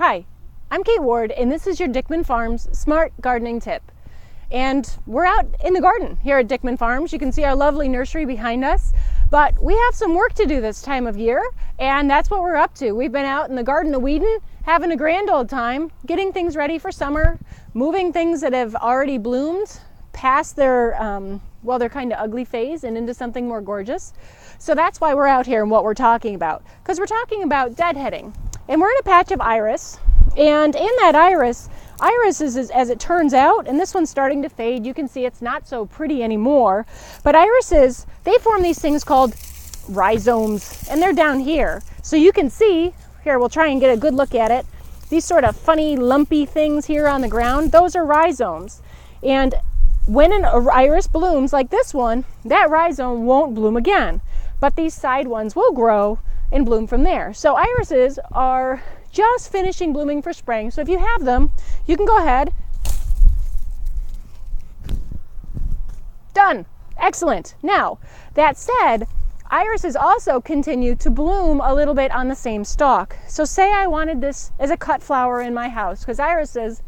Hi, I'm Kate Ward, and this is your Dickman Farms Smart Gardening Tip. And we're out in the garden here at Dickman Farms. You can see our lovely nursery behind us, but we have some work to do this time of year, and that's what we're up to. We've been out in the Garden of Whedon having a grand old time, getting things ready for summer, moving things that have already bloomed past their, their kind of ugly phase and into something more gorgeous. So that's why we're out here and what we're talking about, because we're talking about deadheading. And we're in a patch of iris, and in that iris is, as it turns out, and this one's starting to fade. You can see it's not so pretty anymore, but irises, they form these things called rhizomes, and they're down here. So you can see, here we'll try and get a good look at it, these sort of funny lumpy things here on the ground, those are rhizomes. And when an iris blooms like this one, that rhizome won't bloom again, but these side ones will grow and bloom from there. So irises are just finishing blooming for spring. So if you have them, you can go ahead. Done. Excellent. Now, that said, irises also continue to bloom a little bit on the same stalk. So say I wanted this as a cut flower in my house, because irises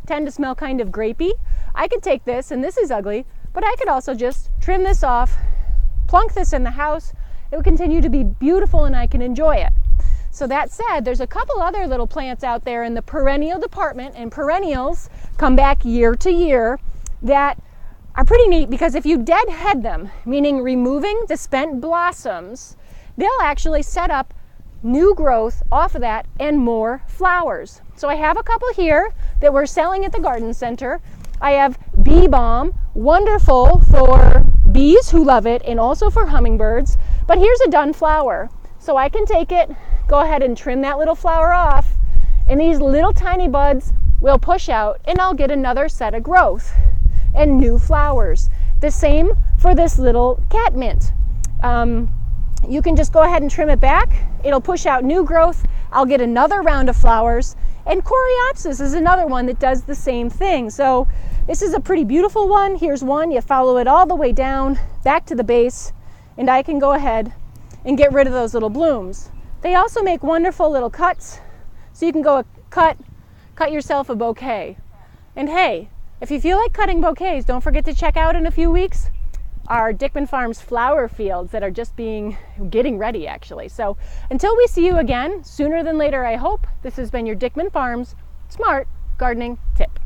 tend to smell kind of grapey. I could take this, and this is ugly, but I could also just trim this off, plunk this in the house. It will continue to be beautiful and I can enjoy it. So that said, there's a couple other little plants out there in the perennial department, and perennials come back year to year, that are pretty neat because if you deadhead them, meaning removing the spent blossoms, they'll actually set up new growth off of that and more flowers. So I have a couple here that we're selling at the garden center. I have bee balm, wonderful for bees who love it and also for hummingbirds. But here's a done flower. So I can take it, go ahead and trim that little flower off, and these little tiny buds will push out and I'll get another set of growth and new flowers. The same for this little catmint. You can just go ahead and trim it back. It'll push out new growth. I'll get another round of flowers. And coreopsis is another one that does the same thing. So this is a pretty beautiful one. Here's one. You follow it all the way down, back to the base, and I can go ahead and get rid of those little blooms. They also make wonderful little cuts. So you can go cut yourself a bouquet. And hey, if you feel like cutting bouquets, don't forget to check out in a few weeks our Dickman Farms flower fields that are just getting ready actually. So until we see you again, sooner than later I hope, this has been your Dickman Farms Smart Gardening Tip.